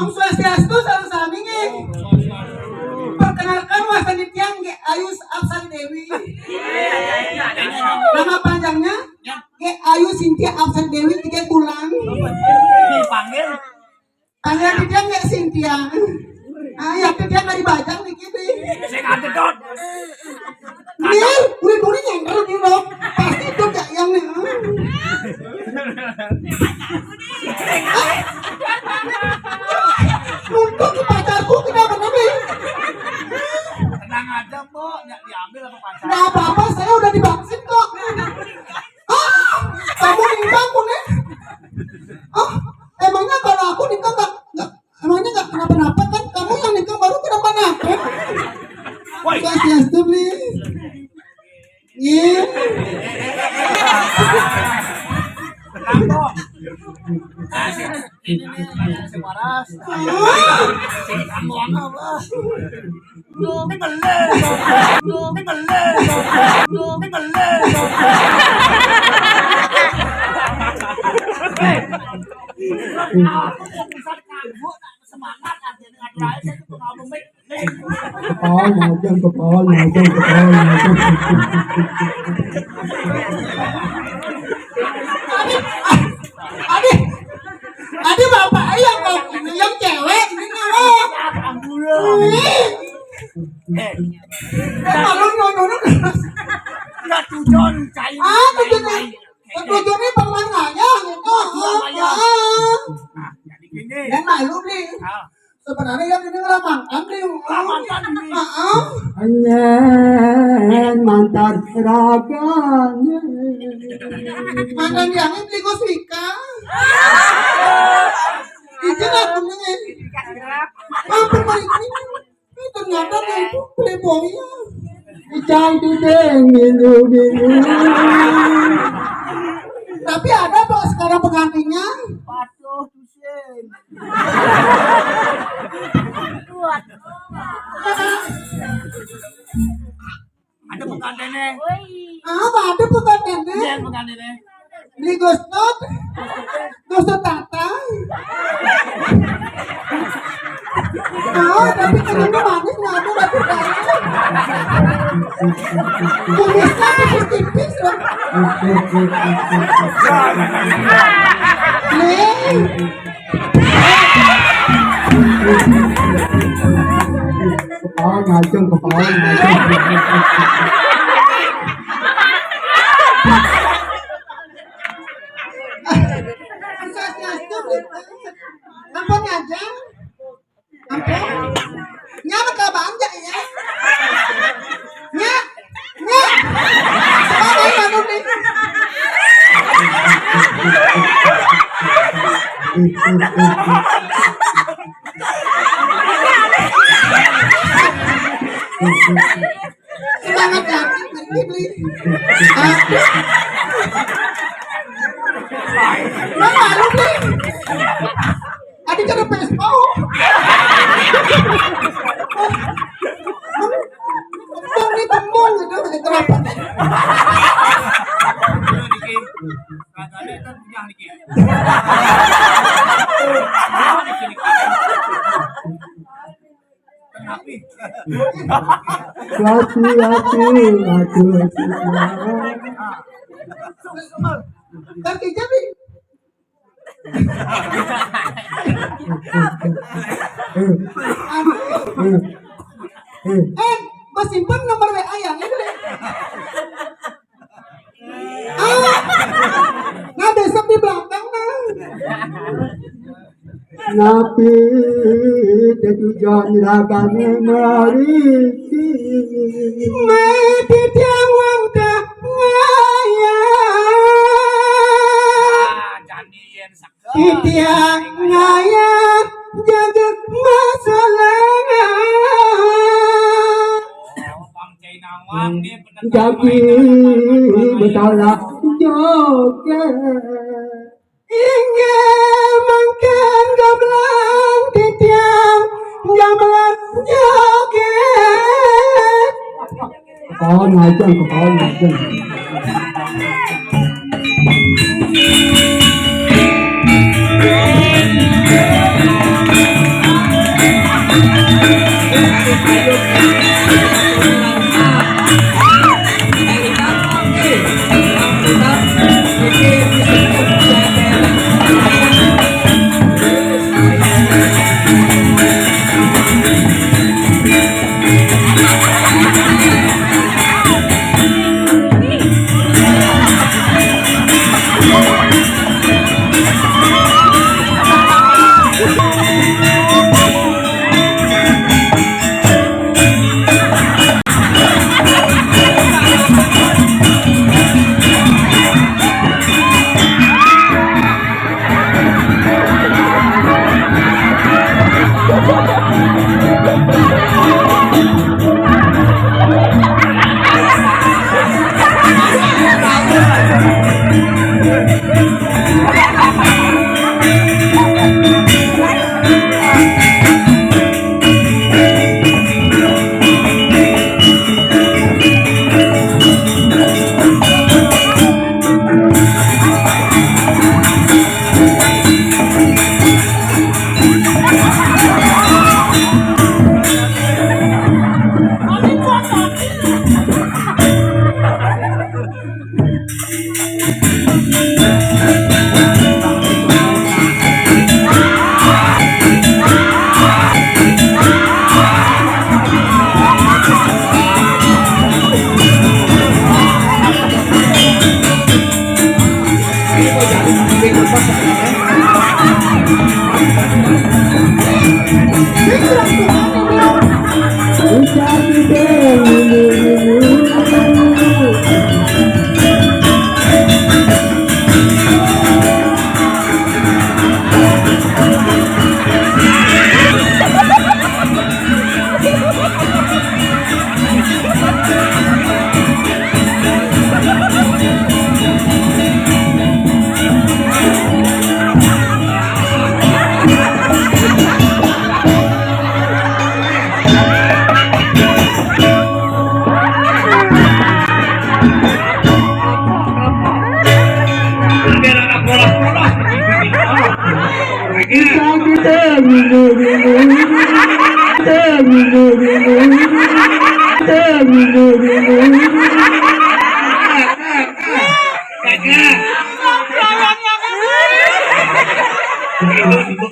Om Swastiastu sareng sami nge. Perkenalkan Wasanityang Ge Ayu Absari Dewi. Nama panjangnya Ge Ayu Cynthia Absari Dewi 3 bulan. Dipanggil Panggil dia Ge Cynthia. Ah, ya dia nggak dibajang nih gitu. saya ngadep dong. Nih, udah nyender nih dong. Pasti itu gak yang nih. Nuntut ke pacarku kenapa nih? Tenang aja mbok, nggak diambil apa pacar. Nggak apa-apa, saya udah divaksin kok. Ah, kamu nikah aku nih. Ah, emangnya kalau aku nikah emangnya nggak kenapa-napa kan? Kamu yang nikah baru kenapa-napa? Swastiastu please. Iya. Tenang mbok. Ini nih separas. Sini kamu apa? Semangat kepala Adi bapak yang cewek ini ngomong. Kalau nyono nggak tujuan cair. tujuannya pengen ngaya gitu. Jadi gini. Dan malu nih. Sebenarnya yang ini mantan nih. Mantan ini. Anyen mantan seraganya. Mantan yang ini beli kosmika. Izin aku nih. Mampir kali ini ternyata dia itu playboy ya. Cantik deh, milu. Tapi ada pak sekarang pengantinnya. Patuh Dusin. Ada pengantinnya. Ada pengantinnya. Iya pengantinnya. Beli gostot tata. Tapi kenyangnya manis nggak ada batu kaya. Kumisnya tipis-tipis loh. Kepala ngajeng. Ampun aja. Ampun. Nyama ka bangja ya. Nya. Sabay manun ni. Semangat yakin ini beli. Ah, mana lu beli? Adik kada Vespa. Tembong nih tembong gitu ada kerapat. Katanya itu punya Niki. Tapi Kaki jadi. Gua simpan nomor WA yang ini. Nah besok di belakang nang. Napi tujuan ragane marisi Mati tiang ka ngaya. Jani yang sakit. Tiang ngaya jaga masalah. Bang Cai Nawang dia penentang jadi betala joget Hingga makan gablang di tiang gamelan joget. có ngày chân có ngày chân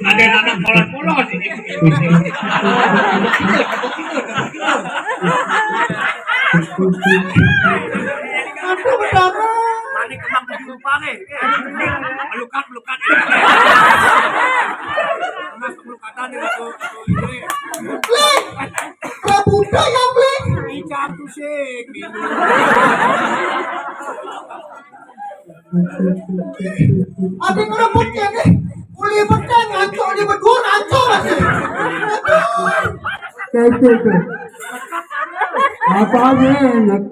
ada anak polos-polos ini. Aduh betapa. Mani kembang tujuh rupa nih. Melukat. Mas pelukatan itu ini. Blek. Prabuda ya Blek. Bicara tuh sih. Adik udah pecah nih. Kuliah pecah ngaco dia berdua ngaco masih. Aduh. cái apa nak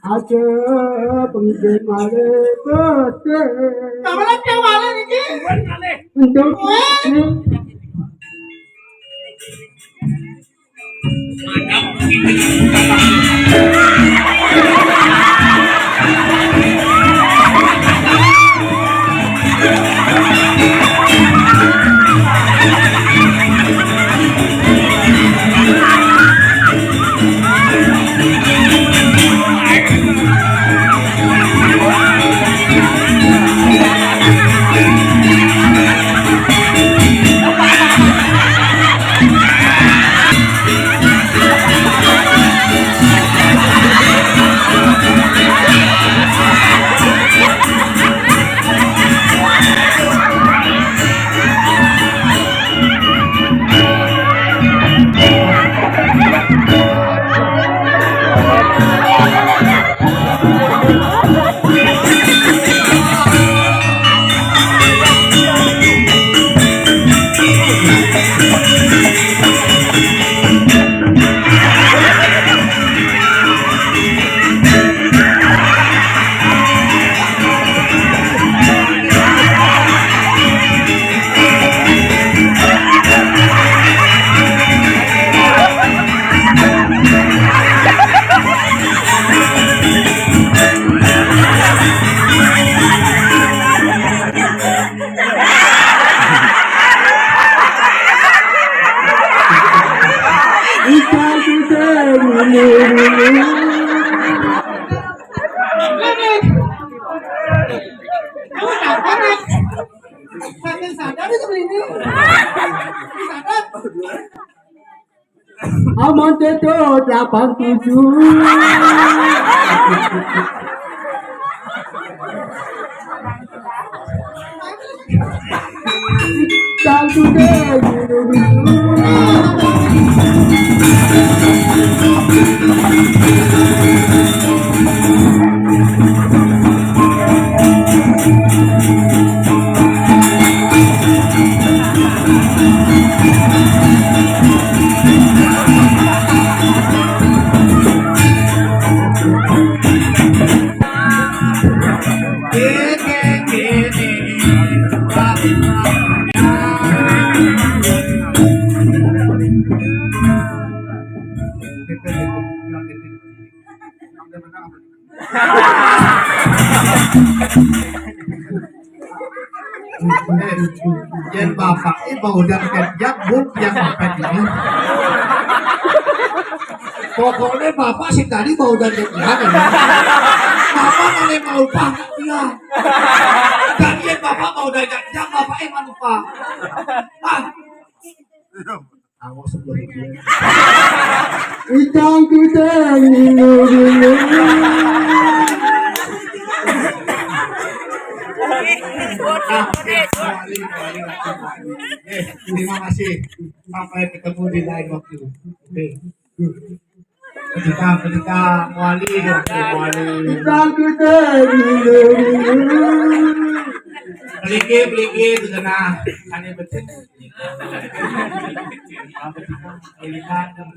aja pengen male bote Kamalan yang mana ini? untuk ikan kita Kamu tak panas. Saking sadar itu ini. Sadar. aman teto 87 ikan kita Yan bapak ini mau dan kerja buk yang bapak ini. Pokoknya bapak sih tadi mau dan kerja kan. Bapak boleh mau banget dia. Dan yan bapak mau dan kerja bapak emang lupa. Ah. Aku sebelum itu. ikan kita Terima kasih. Sampai ketemu di lain waktu. Ketika wali. ikan kita Peliki itu kena kane betul. Melihat dan